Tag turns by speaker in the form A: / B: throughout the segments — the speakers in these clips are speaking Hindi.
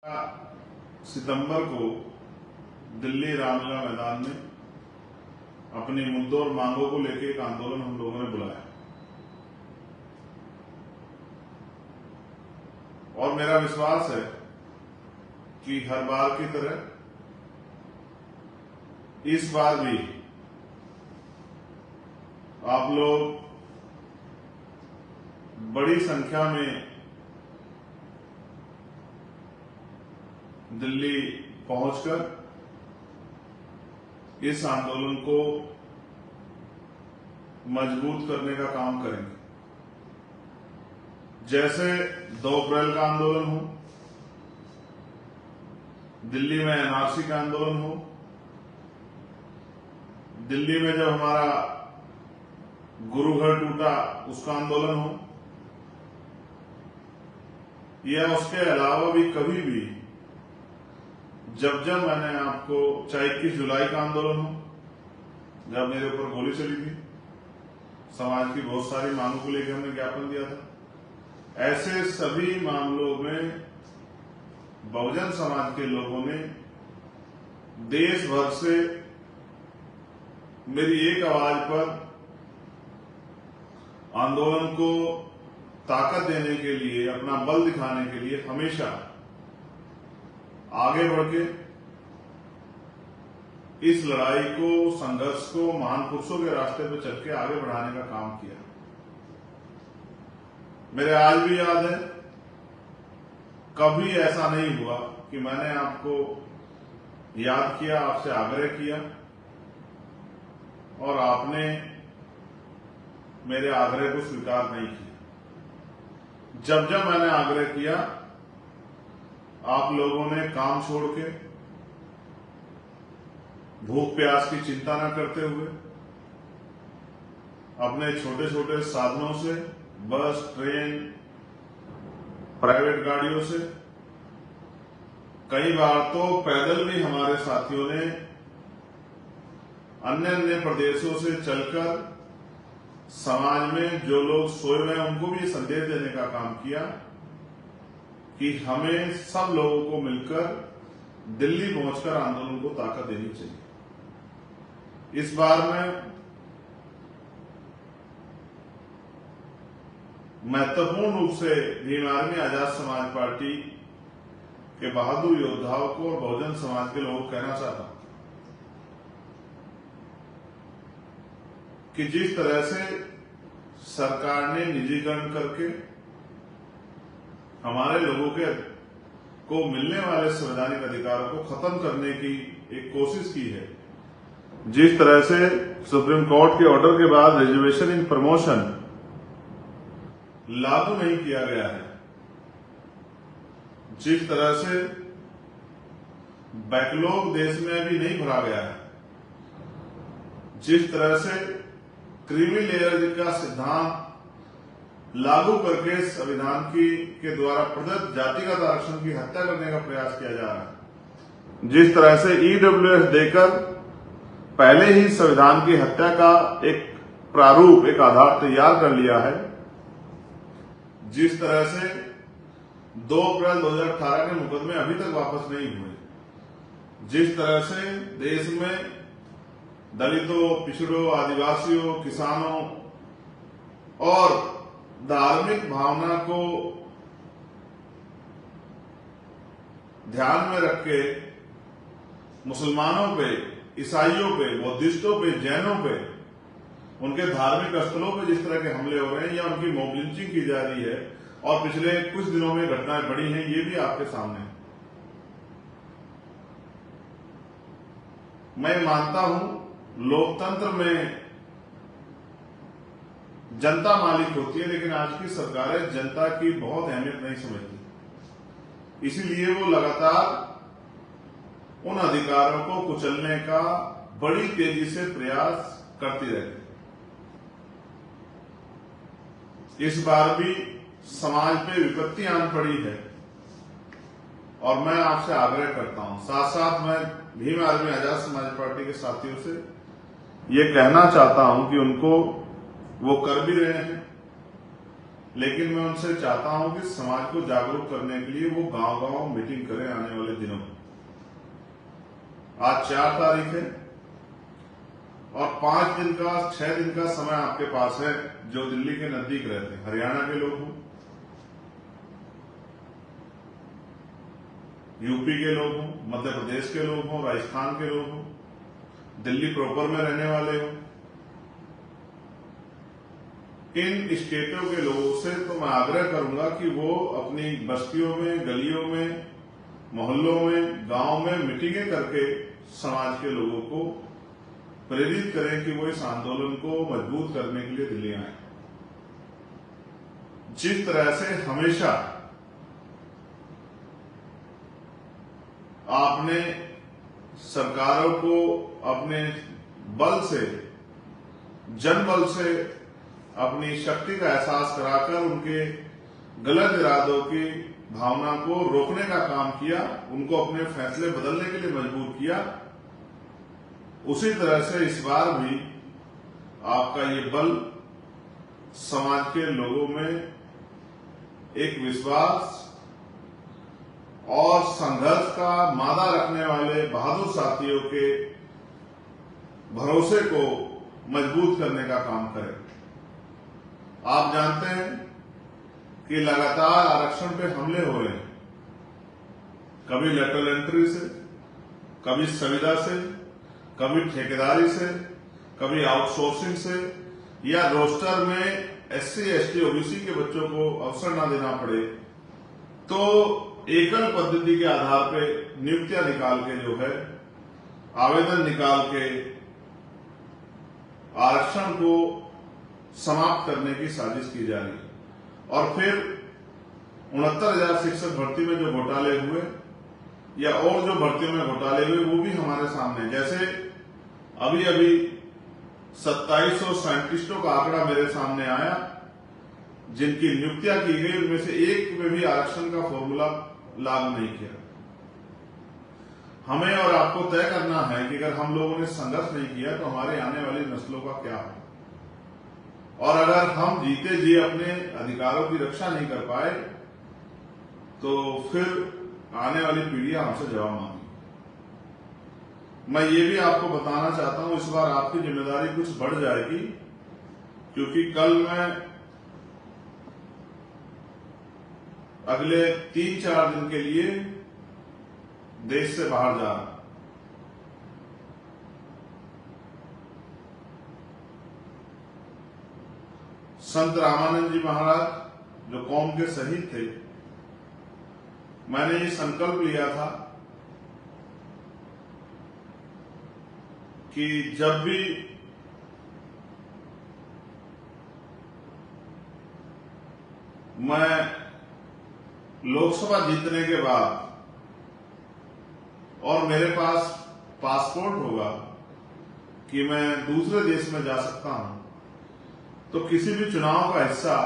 A: सितंबर को दिल्ली रामलीला मैदान में अपने मुद्दों और मांगों को लेकर एक आंदोलन हम लोगों ने बुलाया और मेरा विश्वास है कि हर बार की तरह इस बार भी आप लोग बड़ी संख्या में दिल्ली पहुंचकर इस आंदोलन को मजबूत करने का काम करेंगे। जैसे 2 अप्रैल का आंदोलन हो, दिल्ली में एनआरसी का आंदोलन हो, दिल्ली में जब हमारा गुरु घर टूटा उसका आंदोलन हो, या उसके अलावा भी कभी भी जब मैंने आपको, चाहे 21 जुलाई का आंदोलन हो, जब मेरे ऊपर गोली चली थी, समाज की बहुत सारी मांगों को लेकर हमने ज्ञापन दिया था, ऐसे सभी मामलों में बहुजन समाज के लोगों ने देश भर से मेरी एक आवाज पर आंदोलन को ताकत देने के लिए, अपना बल दिखाने के लिए हमेशा आगे बढ़ के इस लड़ाई को, संघर्ष को महान पुरुषों के रास्ते पर चल के आगे बढ़ाने का काम किया। मेरे आज भी याद है, कभी ऐसा नहीं हुआ कि मैंने आपको याद किया, आपसे आग्रह किया और आपने मेरे आग्रह को स्वीकार नहीं किया। जब मैंने आग्रह किया, आप लोगों ने काम छोड़ के, भूख प्यास की चिंता न करते हुए, अपने छोटे छोटे साधनों से, बस, ट्रेन, प्राइवेट गाड़ियों से, कई बार तो पैदल भी हमारे साथियों ने अन्य प्रदेशों से चलकर समाज में जो लोग सोए हुए हैं उनको भी ये संदेश देने का काम किया कि हमें सब लोगों को मिलकर दिल्ली पहुंचकर आंदोलन को ताकत देनी चाहिए। इस बार में महत्वपूर्ण रूप से भीम आर्मी आजाद समाज पार्टी के बहादुर योद्धाओं को और बहुजन समाज के लोगों को कहना चाहता हूं कि जिस तरह से सरकार ने निजीकरण करके हमारे लोगों को मिलने वाले संवैधानिक अधिकारों को खत्म करने की एक कोशिश की है, जिस तरह से सुप्रीम कोर्ट के ऑर्डर के बाद रिजर्वेशन इन प्रमोशन लागू नहीं किया गया है, जिस तरह से बैकलॉग देश में अभी नहीं भरा गया है, जिस तरह से क्रीमी लेयर का सिद्धांत लागू करके संविधान के द्वारा प्रदत्त जातिगत आरक्षण की हत्या करने का प्रयास किया जा रहा है, जिस तरह से ईडब्ल्यूएस देकर पहले ही संविधान की हत्या का एक प्रारूप, एक आधार तैयार कर लिया है, जिस तरह से 2 अप्रैल 2018 के मुकदमे अभी तक वापस नहीं हुए, जिस तरह से देश में दलितों, पिछड़ों, आदिवासियों, किसानों और धार्मिक भावना को ध्यान में रख के मुसलमानों पे, ईसाइयों पे, बौद्धिस्टों पे, जैनों पे, उनके धार्मिक स्थलों पे जिस तरह के हमले हो रहे हैं या उनकी मॉब लिंचिंग की जा रही है और पिछले कुछ दिनों में घटनाएं बढ़ी हैं, ये भी आपके सामने है। मैं मानता हूं लोकतंत्र में जनता मालिक होती है, लेकिन आज की सरकारें जनता की बहुत अहमियत नहीं समझती, इसीलिए वो लगातार उन अधिकारों को कुचलने का बड़ी तेजी से प्रयास करती रहती। इस बार भी समाज पे विपत्ति आन पड़ी है और मैं आपसे आग्रह करता हूं, साथ साथ मैं भीम आर्मी आजाद समाज पार्टी के साथियों से ये कहना चाहता हूं कि उनको वो कर भी रहे हैं, लेकिन मैं उनसे चाहता हूं कि समाज को जागरूक करने के लिए वो गांव-गांव मीटिंग करें आने वाले दिनों में। आज 4 तारीख है और 5 दिन का 6 दिन का समय आपके पास है जो दिल्ली के नजदीक रहते हैं, हरियाणा के लोग हों, यूपी के लोग हों, मध्य प्रदेश के लोग हों, राजस्थान के लोग हों, दिल्ली प्रॉपर में रहने वाले हों, इन स्टेटों के लोगों से तो मैं आग्रह करूंगा कि वो अपनी बस्तियों में, गलियों में, मोहल्लों में, गांव में मीटिंगें करके समाज के लोगों को प्रेरित करें कि वो इस आंदोलन को मजबूत करने के लिए दिल्ली आए। जिस तरह से हमेशा आपने सरकारों को अपने बल से, जनबल से अपनी शक्ति का एहसास कराकर उनके गलत इरादों की भावना को रोकने का काम किया, उनको अपने फैसले बदलने के लिए मजबूर किया, उसी तरह से इस बार भी आपका ये बल समाज के लोगों में एक विश्वास और संघर्ष का मादा रखने वाले बहादुर साथियों के भरोसे को मजबूत करने का काम करे। आप जानते हैं कि लगातार आरक्षण पे हमले हो रहे हैं, कभी लेटरल एंट्री से, कभी संविदा से, कभी ठेकेदारी से, कभी आउटसोर्सिंग से, या रोस्टर में SC, ST, OBC के बच्चों को अवसर ना देना पड़े तो एकल पद्धति के आधार पे नियुक्तियां निकाल के जो है आवेदन निकाल के आरक्षण को समाप्त करने की साजिश की जा रही है। और फिर 69,000 शिक्षक भर्ती में जो घोटाले हुए या और जो भर्तियों में घोटाले हुए वो भी हमारे सामने है। जैसे अभी अभी 2700 साइंटिस्टों का आंकड़ा मेरे सामने आया जिनकी नियुक्तियां की गई, उनमें से एक में भी आरक्षण का फॉर्मूला लागू नहीं किया। हमें और आपको तय करना है कि अगर हम लोगों ने संघर्ष नहीं किया तो हमारे आने वाली नस्लों का क्या हो, और अगर हम जीते जी अपने अधिकारों की रक्षा नहीं कर पाए तो फिर आने वाली पीढ़ियां हमसे जवाब मांगी। मैं ये भी आपको बताना चाहता हूं, इस बार आपकी जिम्मेदारी कुछ बढ़ जाएगी, क्योंकि कल मैं अगले 3-4 दिन के लिए देश से बाहर जा रहा हूं। संत रामानंद जी महाराज जो कौम के शहीद थे, मैंने ये संकल्प लिया था कि जब भी मैं लोकसभा जीतने के बाद और मेरे पास पासपोर्ट होगा कि मैं दूसरे देश में जा सकता हूं, तो किसी भी चुनाव का हिस्सा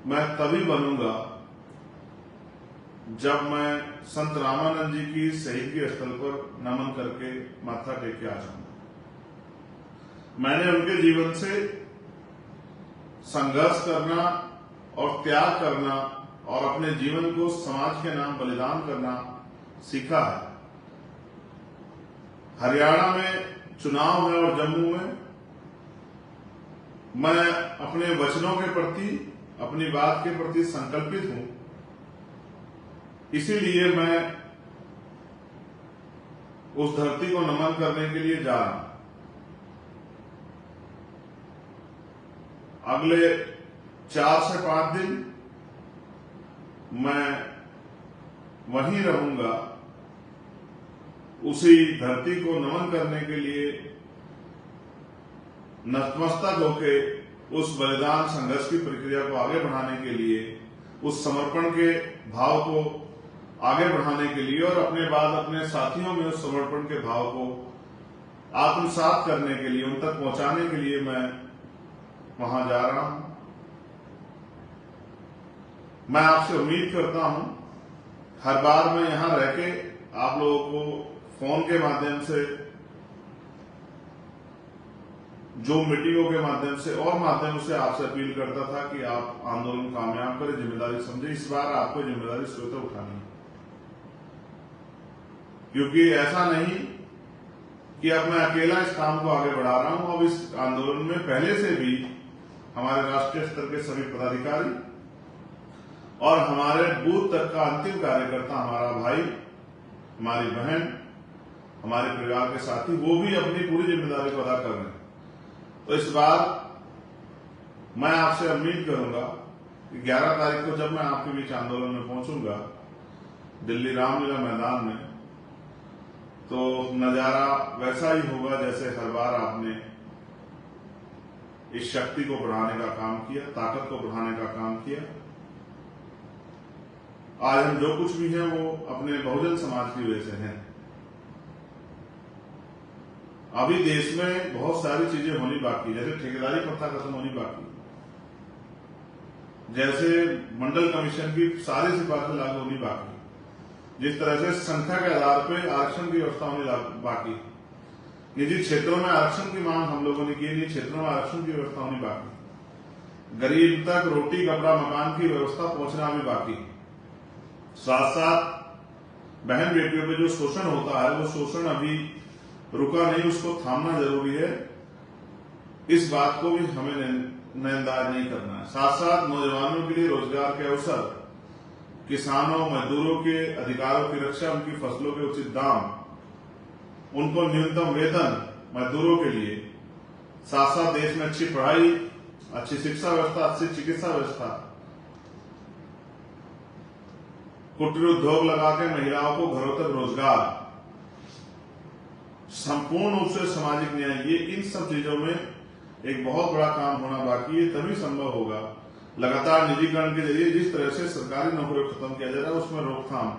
A: मैं तभी बनूंगा जब मैं संत रामानंद जी की शहीदगी स्थल पर नमन करके माथा टेक के आ जाऊंगा। मैंने उनके जीवन से संघर्ष करना और त्याग करना और अपने जीवन को समाज के नाम बलिदान करना सीखा है। हरियाणा में चुनाव में और जम्मू में मैं अपने वचनों के प्रति, अपनी बात के प्रति संकल्पित हूं, इसीलिए मैं उस धरती को नमन करने के लिए जा रहा हूं। अगले 4 से 5 दिन मैं वहीं रहूंगा, उसी धरती को नमन करने के लिए नतमस्तक होके उस बलिदान संघर्ष की प्रक्रिया को आगे बढ़ाने के लिए, उस समर्पण के भाव को आगे बढ़ाने के लिए और अपने बाद अपने साथियों में उस समर्पण के भाव को आत्मसात करने के लिए, उन तक पहुंचाने के लिए मैं वहां जा रहा हूं। मैं आपसे उम्मीद करता हूं हर बार मैं यहां रह के आप लोगों को फोन के माध्यम से जो मीटिंगों के माध्यम से और माध्यमों से आपसे अपील करता था कि आप आंदोलन कामयाब करें, जिम्मेदारी समझे। इस बार आपको जिम्मेदारी स्वतः उठानी है, क्योंकि ऐसा नहीं कि अब मैं अकेला इस काम को आगे बढ़ा रहा हूं। अब इस आंदोलन में पहले से भी हमारे राष्ट्रीय स्तर के सभी पदाधिकारी और हमारे बूथ तक का अंतिम कार्यकर्ता, हमारा भाई, हमारी बहन, हमारे परिवार के साथी, वो भी अपनी पूरी जिम्मेदारी को अदा कर रहे हैं। तो इस बार मैं आपसे उम्मीद करूंगा कि 11 तारीख को जब मैं आपके बीच आंदोलन में पहुंचूंगा दिल्ली रामलीला मैदान में, तो नजारा वैसा ही होगा जैसे हर बार आपने इस शक्ति को बढ़ाने का काम किया, ताकत को बढ़ाने का काम किया। आज हम जो कुछ भी हैं वो अपने बहुजन समाज की वजह से हैं। अभी देश में बहुत सारी चीजें होनी बाकी, जैसे ठेकेदारी प्रथा खत्म होनी बाकी, जैसे मंडल कमीशन की सारी सिफारिशें लागू होनी बाकी, जिस तरह से संख्या के आधार पर आरक्षण की व्यवस्था होनी बाकी, निजी क्षेत्रों में आरक्षण की मांग हम लोगों ने की, निजी क्षेत्रों में आरक्षण की व्यवस्था होनी बाकी, गरीब तक रोटी कपड़ा मकान की व्यवस्था पहुंचना भी बाकी, साथ साथ बहन बेटियों पे जो शोषण होता है वो शोषण अभी रुका नहीं, उसको थामना जरूरी है। इस बात को भी हमें नजरअंदाज नहीं करना है। साथ साथ नौजवानों के लिए रोजगार के अवसर, किसानों मजदूरों के अधिकारों की रक्षा, उनकी फसलों के उचित दाम, उनको न्यूनतम वेतन मजदूरों के लिए, साथ साथ देश में अच्छी पढ़ाई, अच्छी शिक्षा व्यवस्था, अच्छी चिकित्सा व्यवस्था, कुटीर उद्योग लगा के महिलाओं को घरों तक रोजगार, संपूर्ण रूप से सामाजिक न्याय, ये इन सब चीजों में एक बहुत बड़ा काम होना बाकी है। तभी संभव होगा। लगातार निजीकरण के जरिए जिस तरह से सरकारी नौकरियों को खत्म किया जा रहा है उसमें रोकथाम,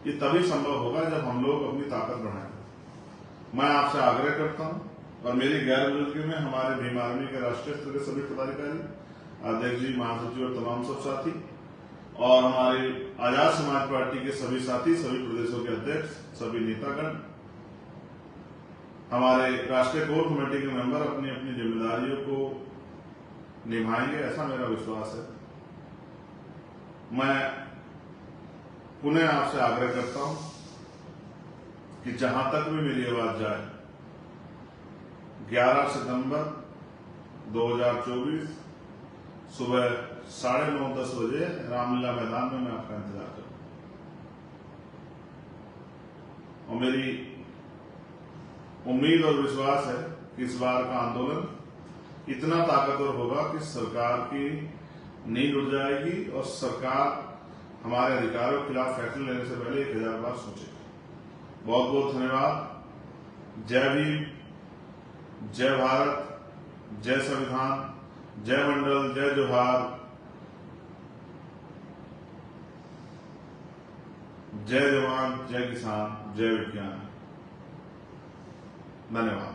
A: ये तभी संभव होगा जब हम लोग अपनी ताकत बढ़ाएंगे। मैं आपसे आग्रह करता हूं, और मेरी गैर मौजूदगी में हमारे भीम आर्मी के राष्ट्रीय स्तर के सभी पदाधिकारी, अध्यक्ष जी, महासचिव और तमाम सब साथी, और हमारी आजाद समाज पार्टी के सभी साथी, सभी प्रदेशों के अध्यक्ष, सभी नेतागण, हमारे राष्ट्रीय कोर कमेटी के मेंबर अपनी अपनी जिम्मेदारियों को निभाएंगे, ऐसा मेरा विश्वास है। मैं पुनः आपसे आग्रह करता हूं कि जहां तक भी मेरी आवाज जाए, 11 सितंबर 2024 सुबह 9:30-10 बजे रामलीला मैदान में मैं आपका इंतजार करूंगा। और मेरी उम्मीद और विश्वास है कि इस बार का आंदोलन इतना ताकतवर होगा कि सरकार की नींद उड़ जाएगी और सरकार हमारे अधिकारों के खिलाफ फैसले लेने से पहले 1000 बार सोचेगी। बहुत बहुत धन्यवाद। जय भीम, जय भारत, जय संविधान, जय मंडल, जय जोहार, जय जवान, जय किसान, जय विज्ञान। धन्यवाद।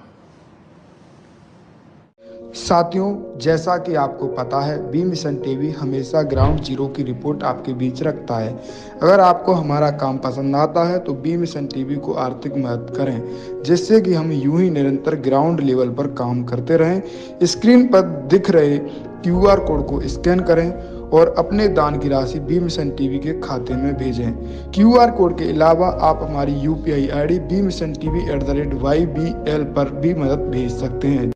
B: साथियों, जैसा कि आपको पता है, बी मिशन टीवी हमेशा ग्राउंड जीरो की रिपोर्ट आपके बीच रखता है। अगर आपको हमारा काम पसंद आता है तो बी मिशन टीवी को आर्थिक मदद करें, जिससे कि हम यूं ही निरंतर ग्राउंड लेवल पर काम करते रहें। स्क्रीन पर दिख रहे QR कोड को स्कैन करें और अपने दान की राशि बी मिशन टीवी के खाते में भेजें। QR कोड के अलावा आप हमारी UPI ID BMissionTV@YBL पर भी मदद भेज सकते हैं।